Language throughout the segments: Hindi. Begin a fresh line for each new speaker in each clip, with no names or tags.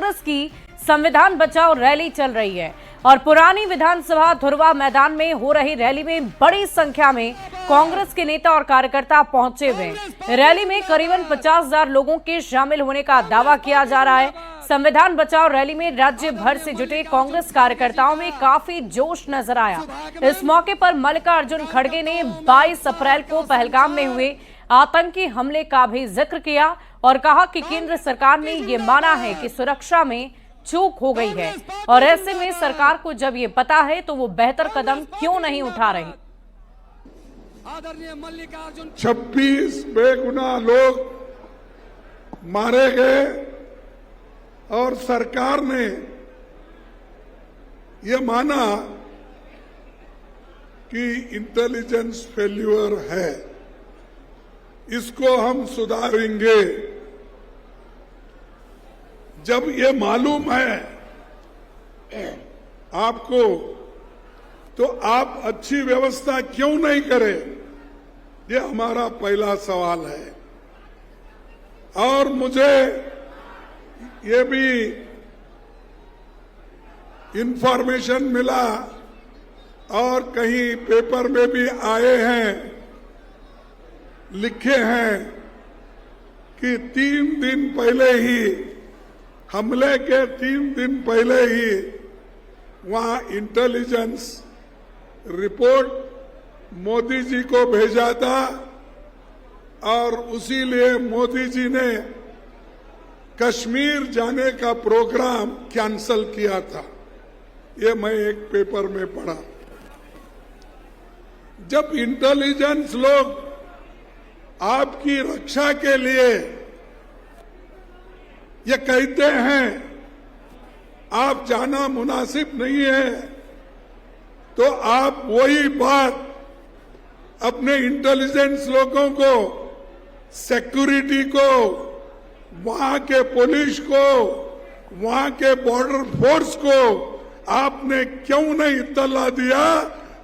कांग्रेस की संविधान बचाओ रैली चल रही है और पुरानी विधानसभा धुरवा मैदान में हो रही रैली में बड़ी संख्या में कांग्रेस के नेता और कार्यकर्ता पहुंचे हुए हैं। रैली में करीबन 50,000 लोगों के शामिल होने का दावा किया जा रहा है। संविधान बचाओ रैली में राज्य भर से जुटे कांग्रेस कार्यकर्ताओं में काफी जोश नजर आया। इस मौके पर मल्लिकार्जुन खड़गे ने 22 अप्रैल को पहलगाम में हुए आतंकी हमले का भी जिक्र किया और कहा कि केंद्र सरकार ने ये माना है कि सुरक्षा में चूक हो गई है और ऐसे में सरकार को जब ये पता है तो वो बेहतर कदम क्यों नहीं उठा रही।
26 बेगुनाह लोग मारे गए और सरकार ने ये माना कि इंटेलिजेंस फेल्यूर है, इसको हम सुधारेंगे। जब ये मालूम है आपको तो आप अच्छी व्यवस्था क्यों नहीं करें, ये हमारा पहला सवाल है। और मुझे ये भी इंफॉर्मेशन मिला और कहीं पेपर में भी आए हैं, लिखे हैं कि 3 दिन पहले ही, हमले के 3 दिन पहले ही वहां इंटेलिजेंस रिपोर्ट मोदी जी को भेजा था और उसीलिए मोदी जी ने कश्मीर जाने का प्रोग्राम कैंसल किया था। ये मैं एक पेपर में पढ़ा। जब इंटेलिजेंस लोग आपकी रक्षा के लिए ये कहते हैं आप जाना मुनासिब नहीं है, तो आप वही बात अपने इंटेलिजेंस लोगों को, सिक्योरिटी को, वहां के पुलिस को, वहां के बॉर्डर फोर्स को आपने क्यों नहीं इत्तला दिया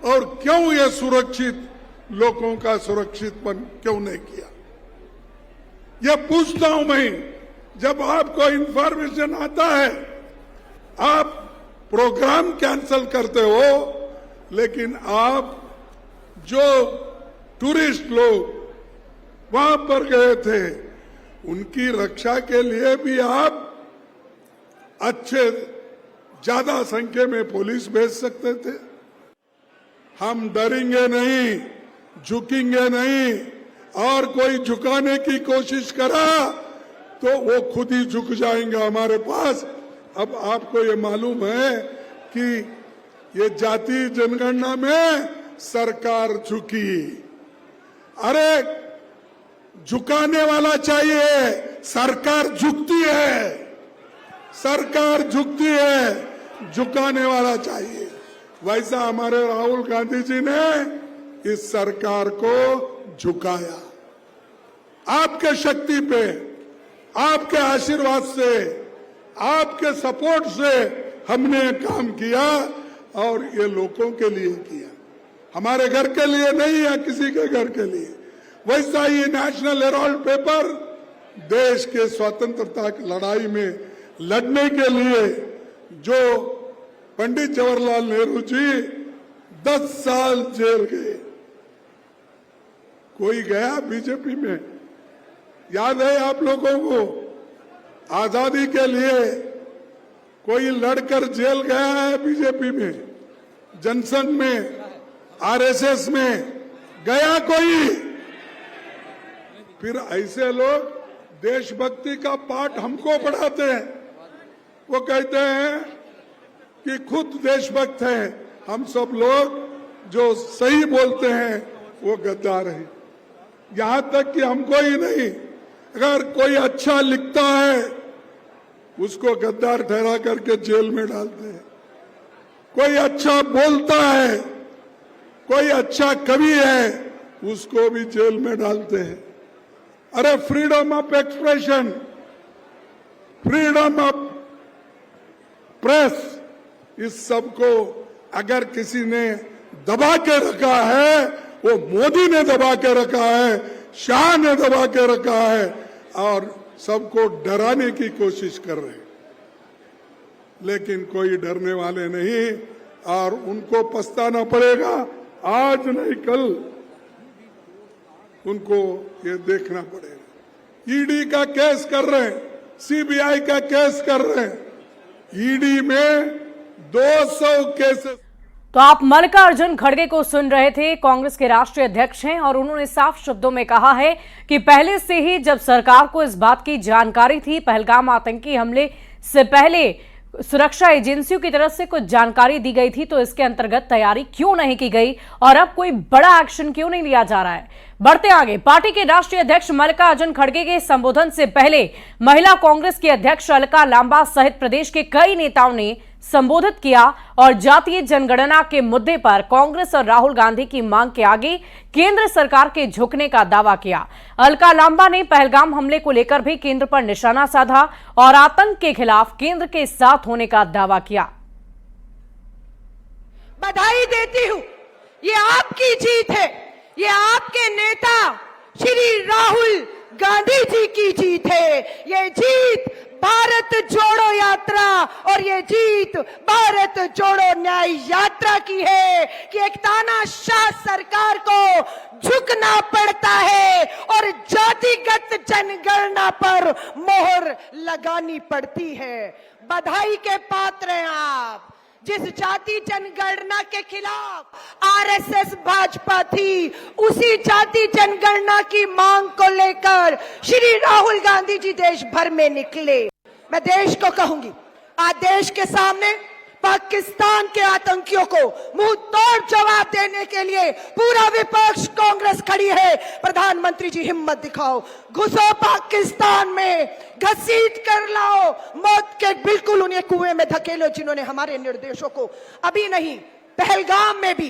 और क्यों ये सुरक्षित लोगों का सुरक्षितपन क्यों नहीं किया? ये पूछता हूं मैं। जब आपको इंफॉर्मेशन आता है आप प्रोग्राम कैंसल करते हो, लेकिन आप जो टूरिस्ट लोग वहां पर गए थे उनकी रक्षा के लिए भी आप अच्छे ज्यादा संख्या में पुलिस भेज सकते थे। हम डरेंगे नहीं, झुकेंगे नहीं, और कोई झुकाने की कोशिश करा तो वो खुद ही झुक जाएंगे हमारे पास। अब आपको ये मालूम है कि ये जाति जनगणना में सरकार झुकी। अरे झुकाने वाला चाहिए, सरकार झुकती है, सरकार झुकती है, झुकाने वाला चाहिए। वैसा हमारे राहुल गांधी जी ने इस सरकार को झुकाया। आपके शक्ति पे, आपके आशीर्वाद से, आपके सपोर्ट से हमने काम किया और ये लोगों के लिए किया, हमारे घर के लिए नहीं है, किसी के घर के लिए। वैसा ही नेशनल हेराल्ड पेपर देश के स्वतंत्रता की लड़ाई में लड़ने के लिए जो पंडित जवाहरलाल नेहरू जी 10 साल जेल गए, कोई गया बीजेपी में? याद है आप लोगों को? आजादी के लिए कोई लड़कर जेल गया है बीजेपी में, जनसंघ में, आरएसएस में गया कोई? फिर ऐसे लोग देशभक्ति का पाठ हमको पढ़ाते हैं। वो कहते हैं कि खुद देशभक्त हैं, हम सब लोग जो सही बोलते हैं वो गद्दार हैं। यहां तक कि हमको ही नहीं, अगर कोई अच्छा लिखता है उसको गद्दार ठहरा करके जेल में डालते हैं। कोई अच्छा बोलता है, कोई अच्छा कवि है, उसको भी जेल में डालते हैं। अरे freedom of expression, freedom of press, इस सब को अगर किसी ने दबा के रखा है, वो मोदी ने दबा के रखा है, शाह ने दबा के रखा है और सबको डराने की कोशिश कर रहे हैं। लेकिन कोई डरने वाले नहीं और उनको पछताना पड़ेगा। आज नहीं कल उनको ये देखना पड़ेगा। ईडी का केस कर रहे हैं, सीबीआई का केस कर रहे हैं, ईडी में 200 केसेस।
तो आप मल्लिकार्जुन खड़गे को सुन रहे थे। कांग्रेस के राष्ट्रीय अध्यक्ष हैं और उन्होंने साफ शब्दों में कहा है कि पहले से ही जब सरकार को इस बात की जानकारी थी, पहलगाम आतंकी हमले से पहले सुरक्षा एजेंसियों की तरफ से कुछ जानकारी दी गई थी, तो इसके अंतर्गत तैयारी क्यों नहीं की गई और अब कोई बड़ा एक्शन क्यों नहीं लिया जा रहा है। बढ़ते आगे, पार्टी के राष्ट्रीय अध्यक्ष मल्लिकार्जुन खड़गे के संबोधन से पहले महिला कांग्रेस की अध्यक्ष अलका लांबा सहित प्रदेश के कई नेताओं ने संबोधित किया और जातीय जनगणना के मुद्दे पर कांग्रेस और राहुल गांधी की मांग के आगे केंद्र सरकार के झुकने का दावा किया। अलका लांबा ने पहलगाम हमले को लेकर भी केंद्र पर निशाना साधा और आतंक के खिलाफ केंद्र के साथ होने का दावा किया।
बधाई देती हूं, ये आपकी जीत है, ये आपके नेता श्री राहुल गांधी जी की जीत है। ये जीत भारत जोड़ो यात्रा और ये जीत भारत जोड़ो न्याय यात्रा की है कि एक तानाशाह सरकार को झुकना पड़ता है और जातिगत जनगणना पर मोहर लगानी पड़ती है। बधाई के पात्र हैं आप। जिस जाति जनगणना के खिलाफ आरएसएस भाजपा थी, उसी जाति जनगणना की मांग को लेकर श्री राहुल गांधी जी देश भर में निकले। मैं देश को कहूंगी, आज देश के सामने पाकिस्तान के आतंकियों को मुंह तोड़ जवाब देने के लिए पूरा विपक्ष कांग्रेस खड़ी है। प्रधानमंत्री जी हिम्मत दिखाओ, घुसो पाकिस्तान में, घसीट कर लाओ, मौत के बिल्कुल उन्हें कुएं में धकेलो जिन्होंने हमारे निर्देशों को अभी नहीं, पहलगाम में भी,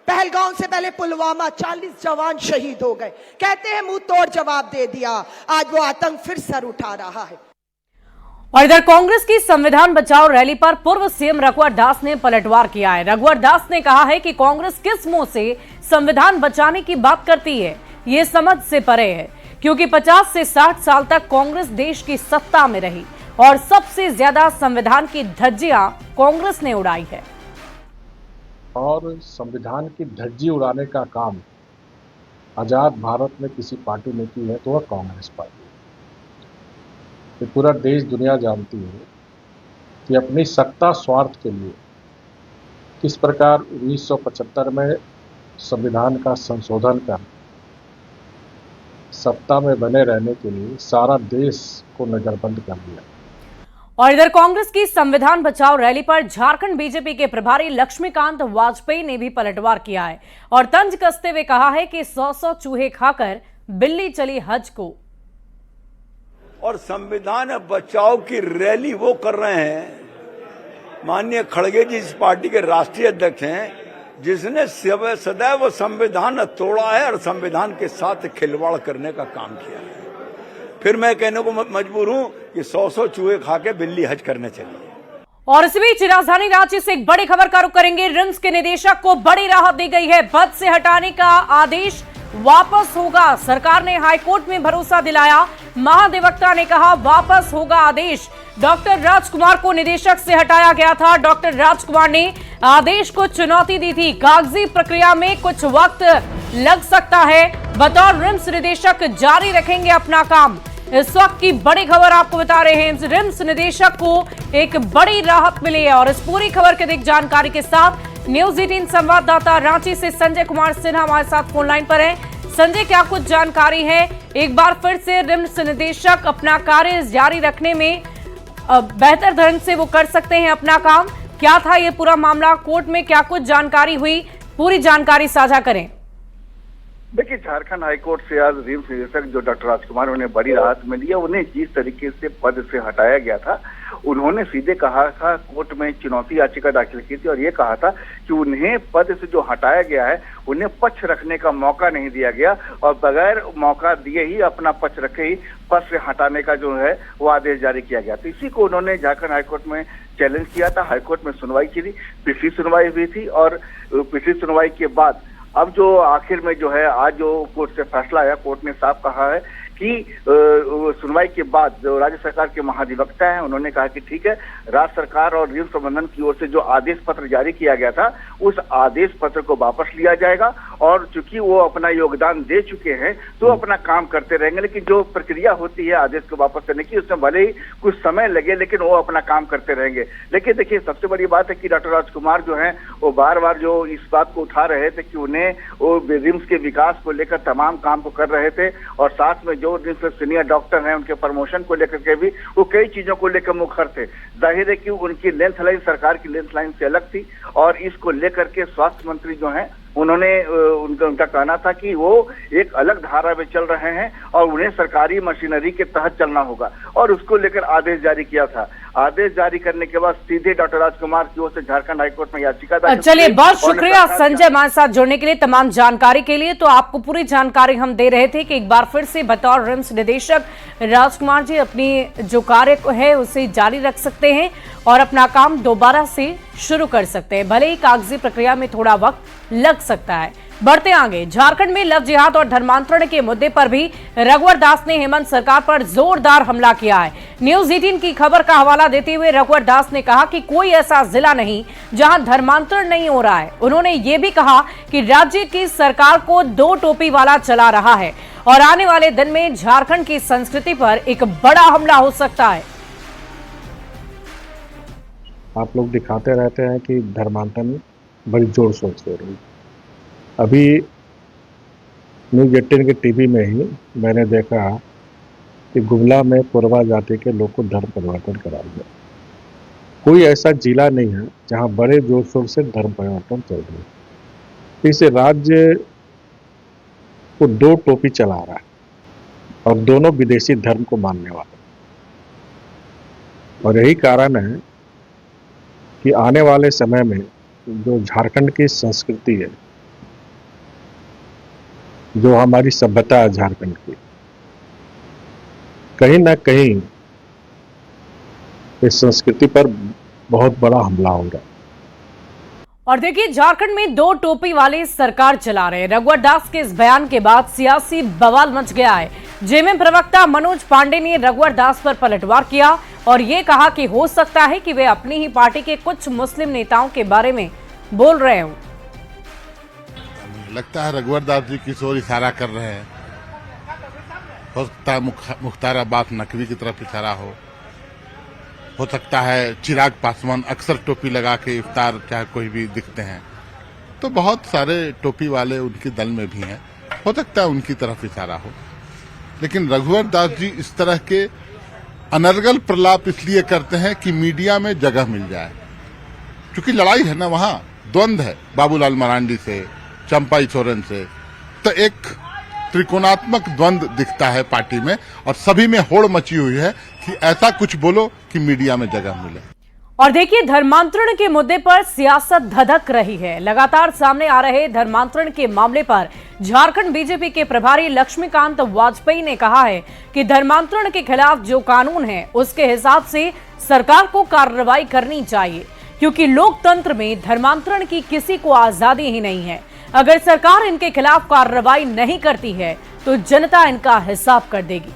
पहलगाम से पहले पुलवामा 40 जवान शहीद हो गए। कहते हैं मुंह तोड़ जवाब दे दिया, आज वो आतंक फिर सर उठा रहा है।
और इधर कांग्रेस की संविधान बचाओ रैली पर पूर्व सीएम रघुवर दास ने पलटवार किया है। रघुवर दास ने कहा है कि कांग्रेस किस मुंह से संविधान बचाने की बात करती है, ये समझ से परे है, क्योंकि 50 से 60 साल तक कांग्रेस देश की सत्ता में रही और सबसे ज्यादा संविधान की धज्जियां कांग्रेस ने उड़ाई है।
और संविधान की धज्जी उड़ाने का काम आजाद भारत में किसी पार्टी ने की है तो वह कांग्रेस पार्टी। ये पूरा देश दुनिया जानती है कि अपनी सत्ता स्वार्थ के लिए किस प्रकार 1975 में संविधान का संशोधन कर सत्ता में बने रहने के लिए सारा देश को नजरबंद कर दिया।
और इधर कांग्रेस की संविधान बचाओ रैली पर झारखंड बीजेपी के प्रभारी लक्ष्मीकांत वाजपेयी ने भी पलटवार किया है और तंज कसते हुए कहा है कि 100 चूहे खाकर बिल्ली चली हज को।
और संविधान बचाओ की रैली वो कर रहे हैं, माननीय खड़गे जी इस पार्टी के राष्ट्रीय अध्यक्ष हैं, जिसने सदैव संविधान तोड़ा है और संविधान के साथ खिलवाड़ करने का काम किया है। फिर मैं कहने को मजबूर हूं कि 100 चूहे खा के बिल्ली हज करने चली।
और इस बीच राजधानी रांची से एक बड़ी खबर का रुख करेंगे। रिम्स के निदेशक को बड़ी राहत दी गई है, पद से हटाने का आदेश वापस होगा। सरकार ने हाईकोर्ट में भरोसा दिलाया, महाधिवक्ता ने कहा वापस होगा आदेश। डॉक्टर राजकुमार को निदेशक से हटाया गया था। डॉक्टर राजकुमार ने आदेश को चुनौती दी थी, कागजी प्रक्रिया में कुछ वक्त लग सकता है, बतौर रिम्स निदेशक जारी रखेंगे अपना काम। इस वक्त की बड़ी खबर आपको बता रहे हैं, रिम्स निदेशक को एक बड़ी राहत मिली है। और इस पूरी खबर के अधिक जानकारी के साथ न्यूज 18 संवाददाता रांची से संजय कुमार सिन्हा हमारे साथ फोन लाइन पर है। संजय, क्या कुछ जानकारी है? एक बार फिर से रिम्स निदेशक अपना कार्य जारी रखने में बेहतर ढंग से वो कर सकते हैं अपना काम। क्या था ये पूरा मामला, कोर्ट में क्या कुछ जानकारी हुई, पूरी जानकारी साझा करें।
देखिए, झारखंड हाईकोर्ट से आज रिम्स निदेशक जो डॉक्टर राजकुमार उन्हें बड़ी राहत मिली है। उन्हें जिस तरीके से पद से हटाया गया था, उन्होंने सीधे कहा था, कोर्ट में चुनौती याचिका दाखिल की थी और ये कहा था कि उन्हें पद से जो हटाया गया है उन्हें पक्ष रखने का मौका नहीं दिया गया और बगैर मौका दिए ही अपना पक्ष रखे ही पद से हटाने का जो है वो आदेश जारी किया गया। तो इसी को उन्होंने झारखंड हाईकोर्ट में चैलेंज किया था। हाईकोर्ट में सुनवाई की थी, पिछली सुनवाई हुई थी और पिछली सुनवाई के बाद अब जो आखिर में जो है आज जो कोर्ट से फैसला आया, कोर्ट ने साफ कहा है कि सुनवाई के बाद जो राज्य सरकार के महाधिवक्ता हैं उन्होंने कहा कि ठीक है, राज्य सरकार और रिम्स प्रबंधन की ओर से जो आदेश पत्र जारी किया गया था उस आदेश पत्र को वापस लिया जाएगा और चूंकि वो अपना योगदान दे चुके हैं तो अपना काम करते रहेंगे। लेकिन जो प्रक्रिया होती है आदेश को वापस करने की, उसमें भले ही कुछ समय लगे लेकिन वो अपना काम करते रहेंगे। लेकिन देखिए, सबसे बड़ी बात है कि डॉक्टर राजकुमार जो हैं वो बार बार जो इस बात को उठा रहे थे कि उन्हें वो रिम्स के विकास को लेकर तमाम काम को कर रहे थे और साथ में जो रिम्स सीनियर डॉक्टर हैं उनके प्रमोशन को लेकर के भी वो कई चीजों को लेकर मुखर थे। जाहिर है कि उनकी लेंथ लाइन सरकार की लेंथ लाइन से अलग थी और इसको लेकर के स्वास्थ्य मंत्री जो हैं उन्होंने उनका कहना था कि वो एक अलग धारा में चल रहे हैं और उन्हें सरकारी मशीनरी के तहत चलना होगा और उसको लेकर आदेश जारी किया था। आदेश जारी करने के बाद सीधे डॉक्टर राजकुमार की ओर से झारखंड हाईकोर्ट में याचिका दाखिल।
चलिए, बहुत शुक्रिया संजय हमारे साथ जुड़ने के लिए, तमाम जानकारी के लिए। तो आपको पूरी जानकारी हम दे रहे थे कि एक बार फिर से बतौर रिम्स निदेशक राजकुमार जी अपनी जो कार्य है उसे जारी रख सकते हैं और अपना काम दोबारा से शुरू कर सकते हैं। भले ही कागजी प्रक्रिया में थोड़ा वक्त लग सकता है। बढ़ते आगे, झारखंड में लव जिहाद और धर्मांतरण के मुद्दे पर भी रघुवर दास ने हेमंत सरकार पर जोरदार हमला किया है। न्यूज 18 की खबर का हवाला देते हुए रघुवर दास ने कहा कि कोई ऐसा जिला नहीं जहां धर्मांतरण नहीं हो रहा है। उन्होंने ये भी कहा कि राज्य की सरकार को दो टोपी वाला चला रहा है और आने वाले दिन में झारखंड की संस्कृति पर एक बड़ा हमला हो सकता है।
आप लोग दिखाते रहते हैं कि धर्मांतरण बड़ी जोर शोर से हो रही है। अभी न्यूज 18 के टीवी में ही मैंने देखा कि गुमला में कोरवा जाति के लोग को धर्म परिवर्तन करा दिया। कोई ऐसा जिला नहीं है जहां बड़े जोर शोर से धर्म परिवर्तन चल रही है। इस राज्य को दो टोपी चला रहा है और दोनों विदेशी धर्म को मानने वाले, और यही कारण है कि आने वाले समय में जो झारखंड की संस्कृति है, जो हमारी सभ्यता है झारखंड की, कहीं ना कहीं इस संस्कृति पर बहुत बड़ा हमला हो रहा है।
और देखिए, झारखंड में दो टोपी वाले सरकार चला रहे हैं। रघुवर दास के इस बयान के बाद सियासी बवाल मच गया है। जेएमएम प्रवक्ता मनोज पांडे ने रघुवर दास पर पलटवार किया और ये कहा कि हो सकता है कि वे अपनी ही पार्टी के कुछ मुस्लिम नेताओं के बारे में बोल रहे हों।
लगता है रघुवर दास जी किस ओर इशारा कर रहे हैं। हो सकता है मुख्तार अब्बास नकवी की तरफ इशारा हो सकता है चिराग पासवान अक्सर टोपी लगा के इफ्तार चाहे कोई भी दिखते हैं, तो बहुत सारे टोपी वाले उनके दल में भी हैं, हो सकता है उनकी तरफ इशारा हो। लेकिन रघुवर दास जी इस तरह के अनर्गल प्रलाप इसलिए करते हैं कि मीडिया में जगह मिल जाए, क्योंकि लड़ाई है ना, वहां द्वंद्व है बाबूलाल मरांडी से, चंपाई सोरेन से, तो एक त्रिकोणात्मक द्वंद्व दिखता है पार्टी में और सभी में होड़ मची हुई है कि ऐसा कुछ बोलो कि मीडिया में जगह मिले।
और देखिए, धर्मांतरण के मुद्दे पर सियासत धधक रही है। लगातार सामने आ रहे धर्मांतरण के मामले पर झारखंड बीजेपी के प्रभारी लक्ष्मीकांत वाजपेयी ने कहा है कि धर्मांतरण के खिलाफ जो कानून है उसके हिसाब से सरकार को कार्रवाई करनी चाहिए, क्योंकि लोकतंत्र में धर्मांतरण की किसी को आजादी ही नहीं है। अगर सरकार इनके खिलाफ कार्रवाई नहीं करती है तो जनता इनका हिसाब कर देगी।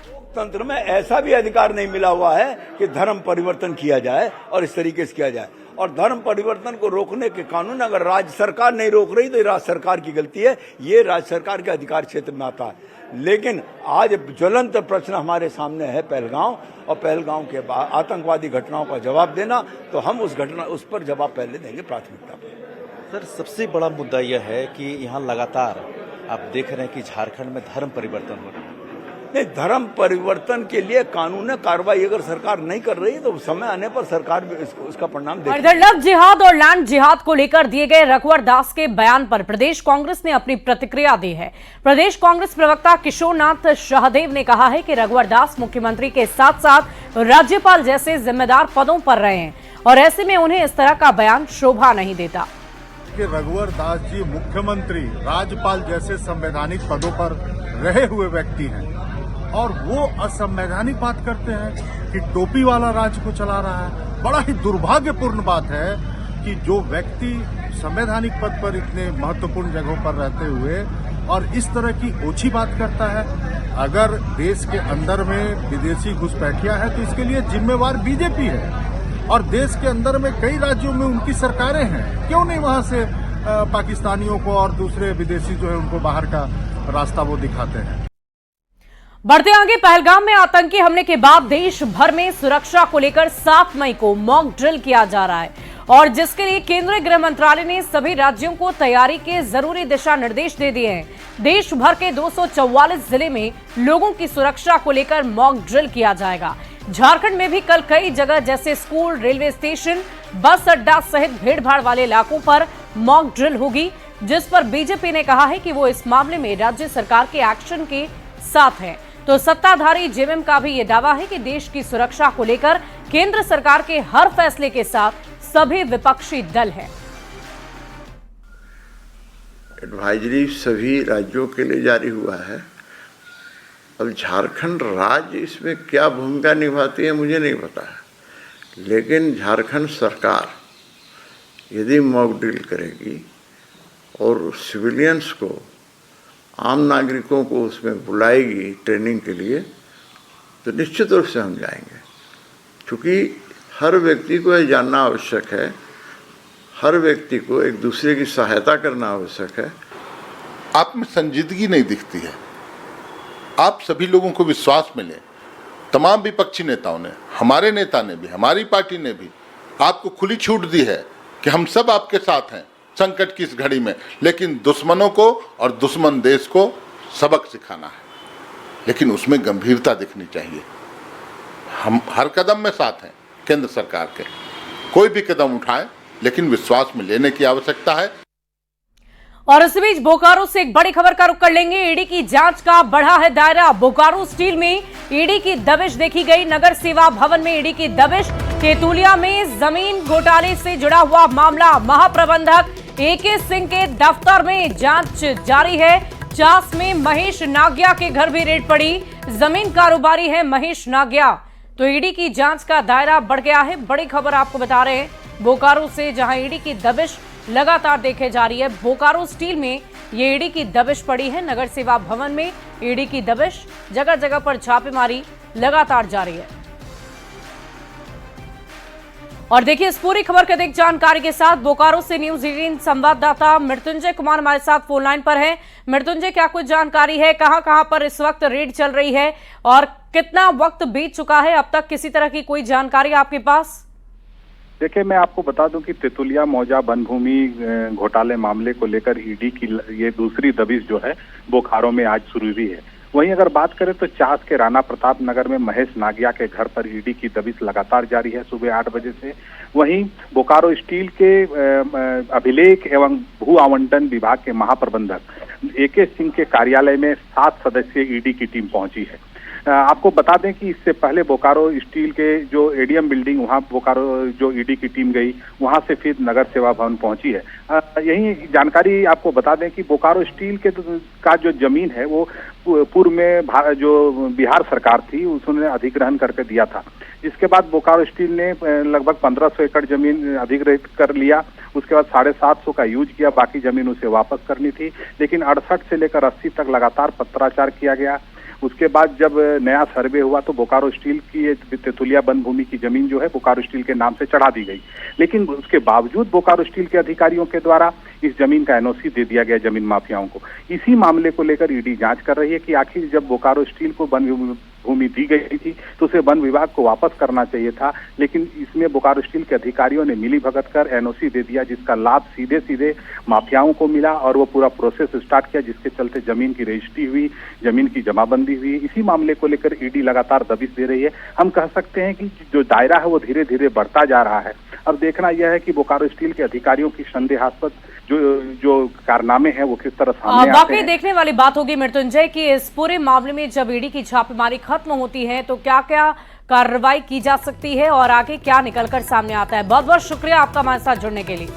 लोकतंत्र में ऐसा भी अधिकार नहीं मिला हुआ है कि धर्म परिवर्तन किया जाए और इस तरीके से किया जाए। और धर्म परिवर्तन को रोकने के कानून अगर राज्य सरकार नहीं रोक रही तो राज्य सरकार की गलती है, ये राज्य सरकार के अधिकार क्षेत्र में आता है। लेकिन आज ज्वलंत प्रश्न हमारे सामने है पहलगांव, और पहलगांव के बाद आतंकवादी घटनाओं का जवाब देना, तो हम उस पर जवाब पहले देंगे प्राथमिकता पर।
सर, सबसे बड़ा मुद्दा यह है कि यहाँ लगातार आप देख रहे हैं कि झारखंड में धर्म परिवर्तन हो रहा है।
नहीं, धर्म परिवर्तन के लिए कानूनी कार्रवाई अगर सरकार नहीं कर रही तो समय आने पर सरकार भी उसका परिणाम देगी।
इधर लव जिहाद और लैंड जिहाद को लेकर दिए गए रघुवर दास के बयान पर प्रदेश कांग्रेस ने अपनी प्रतिक्रिया दी है। प्रदेश कांग्रेस प्रवक्ता किशोरनाथ शाहदेव ने कहा है कि रघुवर दास मुख्यमंत्री के साथ साथ राज्यपाल जैसे जिम्मेदार पदों पर रहे हैं और ऐसे में उन्हें इस तरह का बयान शोभा नहीं देता।
कि रघुवर दास जी मुख्यमंत्री, राज्यपाल जैसे संवैधानिक पदों पर रहे हुए व्यक्ति हैं और वो असंवैधानिक बात करते हैं कि टोपी वाला राज्य को चला रहा है। बड़ा ही दुर्भाग्यपूर्ण बात है कि जो व्यक्ति संवैधानिक पद पर इतने महत्वपूर्ण जगहों पर रहते हुए और इस तरह की ओछी बात करता है। अगर देश के अंदर में विदेशी घुसपैठिया है तो इसके लिए जिम्मेवार बीजेपी है, और देश के अंदर में कई राज्यों में उनकी सरकारें हैं। क्यों नहीं वहां से पाकिस्तानियों को और दूसरे विदेशी जो है उनको बाहर का रास्ता वो दिखाते हैं।
बढ़ते आगे, पहलगाम में आतंकी हमले के बाद देश भर में सुरक्षा को लेकर 7 मई को मॉक ड्रिल किया जा रहा है, और जिसके लिए केंद्रीय गृह मंत्रालय ने सभी राज्यों को तैयारी के जरूरी दिशा निर्देश दे दिए हैं। देश भर के 244 जिले में लोगों की सुरक्षा को लेकर मॉक ड्रिल किया जाएगा। झारखंड में भी कल कई जगह जैसे स्कूल, रेलवे स्टेशन, बस अड्डा सहित भीड़भाड़ वाले इलाकों पर मॉक ड्रिल होगी, जिस पर बीजेपी ने कहा है कि वो इस मामले में राज्य सरकार के एक्शन के साथ है। तो सत्ताधारी जेएमएम का भी ये दावा है कि देश की सुरक्षा को लेकर केंद्र सरकार के हर फैसले के साथ सभी विपक्षी दल हैं।
एडवाइजरी सभी राज्यों के लिए जारी हुआ है। अब झारखंड राज्य इसमें क्या भूमिका निभाती है मुझे नहीं पता है, लेकिन झारखंड सरकार यदि मॉक ड्रिल करेगी और सिविलियंस को, आम नागरिकों को उसमें बुलाएगी ट्रेनिंग के लिए, तो निश्चित रूप से हम जाएंगे, क्योंकि हर व्यक्ति को यह जानना आवश्यक है, हर व्यक्ति को एक दूसरे की सहायता करना आवश्यक है।
आप में संजीदगी नहीं दिखती है। आप सभी लोगों को विश्वास मिले, तमाम विपक्षी नेताओं ने, हमारे नेता ने भी, हमारी पार्टी ने भी आपको खुली छूट दी है कि हम सब आपके साथ हैं संकट की इस घड़ी में, लेकिन दुश्मनों को और दुश्मन देश को सबक सिखाना है, लेकिन उसमें गंभीरता दिखनी चाहिए। हम हर कदम में साथ हैं केंद्र सरकार के, कोई भी कदम उठाएं, लेकिन विश्वास में लेने की आवश्यकता है।
और इस बीच बोकारो से एक बड़ी खबर का रुख कर लेंगे। ईडी की जांच का बढ़ा है दायरा। बोकारो स्टील में ईडी की दबिश देखी गई। नगर सेवा भवन में ईडी की दबिश। तेतुलिया में जमीन घोटाले से जुड़ा हुआ मामला। महाप्रबंधक एके सिंह के दफ्तर में जांच जारी है। चास में महेश नागिया के घर भी रेड पड़ी। जमीन कारोबारी है महेश नागिया। तो ईडी की जांच का दायरा बढ़ गया है। बड़ी खबर आपको बता रहे हैं बोकारो से, जहां ईडी की दबिश लगातार देखे जा रही है। बोकारो स्टील में ये ईडी की दबिश पड़ी है। नगर सेवा भवन में ईडी की दबिश, जगह जगह पर छापेमारी लगातार जारी है। और देखिए इस पूरी खबर की अधिक जानकारी के साथ बोकारो से न्यूज 18 संवाददाता मृत्युंजय कुमार हमारे साथ फोन लाइन पर है। मृत्युंजय, क्या कुछ जानकारी है, कहां पर इस वक्त रेड चल रही है और कितना वक्त बीत चुका है, अब तक किसी तरह की कोई जानकारी आपके पास?
देखिए, मैं आपको बता दूं कि तेतुलिया मौजा वन भूमि घोटाले मामले को लेकर ईडी की ये दूसरी दबिश जो है बोकारो में आज शुरू हुई है। वहीं अगर बात करें तो चास के राणा प्रताप नगर में महेश नागिया के घर पर ईडी की दबिश लगातार जारी है सुबह 8 बजे से। वहीं बोकारो स्टील के अभिलेख एवं भू आवंटन विभाग के महाप्रबंधक एके सिंह के कार्यालय में 7 सदस्यीय ईडी की टीम पहुंची है। आपको बता दें कि इससे पहले बोकारो स्टील के जो एडीएम बिल्डिंग, वहां बोकारो जो ईडी की टीम गई, वहां से फिर नगर सेवा भवन पहुंची है। यही जानकारी आपको बता दें कि बोकारो स्टील के का जो जमीन है वो पूर्व में जो बिहार सरकार थी उसने अधिग्रहण करके दिया था। जिसके बाद बोकारो स्टील ने लगभग 1500 एकड़ जमीन अधिग्रहित कर लिया। उसके बाद 750 का यूज किया, बाकी जमीन उसे वापस करनी थी। लेकिन 68 से लेकर 80 तक लगातार पत्राचार किया गया। उसके बाद जब नया सर्वे हुआ तो बोकारो स्टील की तेतुलिया वन भूमि की जमीन जो है बोकारो स्टील के नाम से चढ़ा दी गई। लेकिन उसके बावजूद बोकारो स्टील के अधिकारियों के द्वारा इस जमीन का एनओसी दे दिया गया जमीन माफियाओं को। इसी मामले को लेकर ईडी जांच कर रही है कि आखिर जब बोकारो स्टील को वन भूमि दी गई थी तो उसे वन विभाग को वापस करना चाहिए था, लेकिन इसमें बोकारो स्टील के अधिकारियों ने मिली भगत कर एनओसी दे दिया, जिसका लाभ सीधे सीधे माफियाओं को मिला और वो पूरा प्रोसेस स्टार्ट किया, जिसके चलते जमीन की रजिस्ट्री हुई, जमीन की जमाबंदी हुई। इसी मामले को लेकर ईडी लगातार दबिश दे रही है। हम कह सकते हैं कि जो दायरा है वो धीरे धीरे बढ़ता जा रहा है। अब देखना यह है कि बोकारो स्टील के अधिकारियों की संदेहास्पद जो कारनामे हैं वो किस तरह सामने आते हैं।
वाकई देखने वाली बात होगी मृत्युंजय कि इस पूरे मामले में जब ईडी की छापेमारी खत्म होती है तो क्या क्या कार्रवाई की जा सकती है और आगे क्या निकलकर सामने आता है। बहुत बहुत शुक्रिया आपका हमारे साथ जुड़ने के लिए।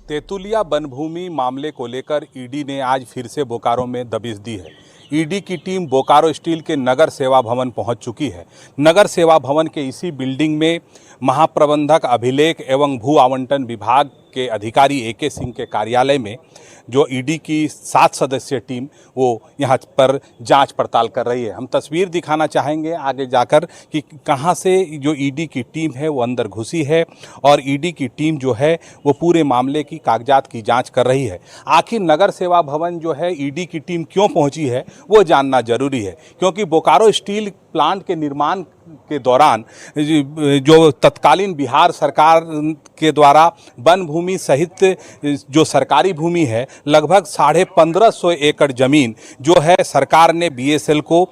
तेतुलिया वन भूमि मामले को लेकर ईडी ने आज फिर से बोकारो में दबिश दी है। ईडी की टीम बोकारो स्टील के नगर सेवा भवन पहुंच चुकी है। नगर सेवा भवन के इसी बिल्डिंग में महाप्रबंधक अभिलेख एवं भू आवंटन विभाग के अधिकारी AK सिंह के कार्यालय में जो ईडी की 7 सदस्यीय टीम वो यहाँ पर जांच पड़ताल कर रही है। हम तस्वीर दिखाना चाहेंगे आगे जाकर कि कहाँ से जो ईडी की टीम है वो अंदर घुसी है और ईडी की टीम जो है वो पूरे मामले की कागजात की जांच कर रही है। आखिर नगर सेवा भवन जो है ईडी की टीम क्यों पहुंची है वो जानना जरूरी है, क्योंकि बोकारो स्टील प्लांट के निर्माण के दौरान जो तत्कालीन बिहार सरकार के द्वारा वन भूमि सहित जो सरकारी भूमि है लगभग 1550 एकड़ जमीन जो है सरकार ने BSL को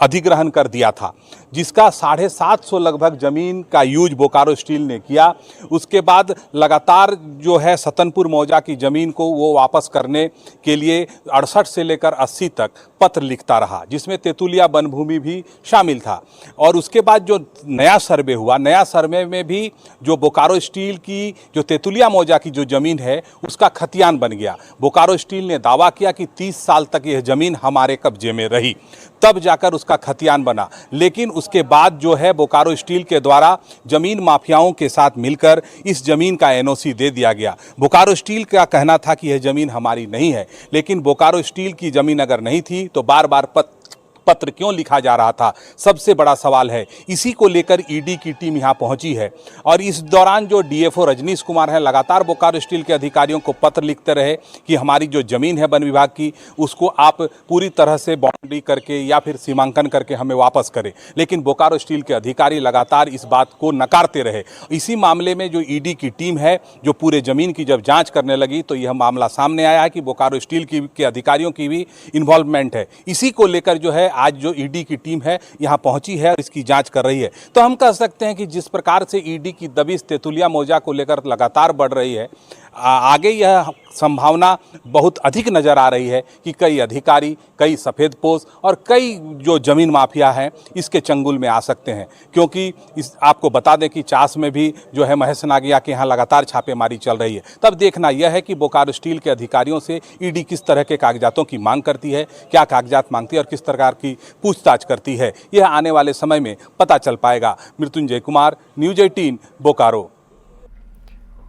अधिग्रहण कर दिया था, जिसका 750 लगभग जमीन का यूज बोकारो स्टील ने किया। उसके बाद लगातार जो है सतनपुर मौजा की जमीन को वो वापस करने के लिए 68 से लेकर 80 तक पत्र लिखता रहा, जिसमें तेतुलिया वन भूमि भी शामिल था। और उसके बाद जो नया सर्वे हुआ, नया सर्वे में भी जो बोकारो स्टील की जो तेतुलिया मौजा की जो जमीन है उसका खतियान बन गया। बोकारो स्टील ने दावा किया कि 30 साल तक यह जमीन हमारे कब्जे में रही, तब जाकर उसका खतियान बना। लेकिन उसके बाद जो है बोकारो स्टील के द्वारा जमीन माफियाओं के साथ मिलकर इस जमीन का NOC दे दिया गया। बोकारो स्टील का कहना था कि यह जमीन हमारी नहीं है, लेकिन बोकारो स्टील की जमीन अगर नहीं थी तो बार बार पत्र क्यों लिखा जा रहा था, सबसे बड़ा सवाल है। इसी को लेकर ईडी की टीम यहां पहुंची है और इस दौरान जो DFO रजनीश कुमार हैं लगातार बोकारो स्टील के अधिकारियों को पत्र लिखते रहे कि हमारी जो जमीन है वन विभाग की उसको आप पूरी तरह से बाउंड्री करके या फिर सीमांकन करके हमें वापस करें, लेकिन बोकारो स्टील के अधिकारी लगातार इस बात को नकारते रहे। इसी मामले में जो ईडी की टीम है जो पूरे जमीन की जब जाँच करने लगी तो यह मामला सामने आया है कि बोकारो स्टील के अधिकारियों की भी इन्वॉल्वमेंट है। इसी को लेकर जो है आज जो ईडी की टीम है यहां पहुंची है और इसकी जांच कर रही है। तो हम कह सकते हैं कि जिस प्रकार से ईडी की दबिश तेतुलिया मौजा को लेकर लगातार बढ़ रही है, आगे यह संभावना बहुत अधिक नज़र आ रही है कि कई अधिकारी, कई सफ़ेदपोश और कई जो ज़मीन माफिया हैं इसके चंगुल में आ सकते हैं। क्योंकि आपको बता दें कि चास में भी जो है महेश नागिया के यहाँ लगातार छापेमारी चल रही है। तब देखना यह है कि बोकारो स्टील के अधिकारियों से ईडी किस तरह के कागजातों की मांग करती है, क्या कागजात मांगती है और किस प्रकार की पूछताछ करती है, यह आने वाले समय में पता चल पाएगा। मृत्युंजय कुमार, न्यूज़ 18 बोकारो।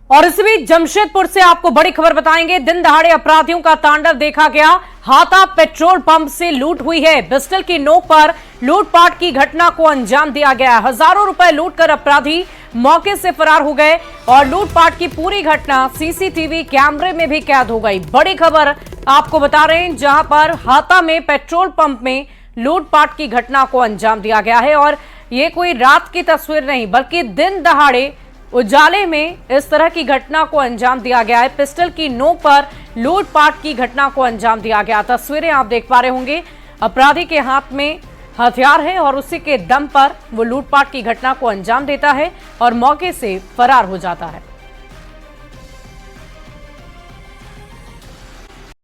और इस बीच जमशेदपुर से आपको बड़ी खबर बताएंगे। दिन दहाड़े अपराधियों का तांडव देखा गया। हाता पेट्रोल पंप से लूट हुई है। पिस्टल की नोक पर लूटपाट की घटना को अंजाम दिया गया। हजारों रुपए लूटकर अपराधी मौके से फरार हो गए और लूटपाट की पूरी घटना CCTV कैमरे में भी कैद हो गई। बड़ी खबर आपको बता रहे हैं, जहां पर हाता में पेट्रोल पंप में लूटपाट की घटना को अंजाम दिया गया है। और ये कोई रात की तस्वीर नहीं बल्कि दिन दहाड़े उजाले में इस तरह की घटना को अंजाम दिया गया है। पिस्टल की नोक पर लूटपाट की घटना को अंजाम दिया गया। तस्वीरें आप देख पा रहे होंगे, अपराधी के हाथ में हथियार है और उसी के दम पर वो लूटपाट की घटना को अंजाम देता है और मौके से फरार हो जाता है।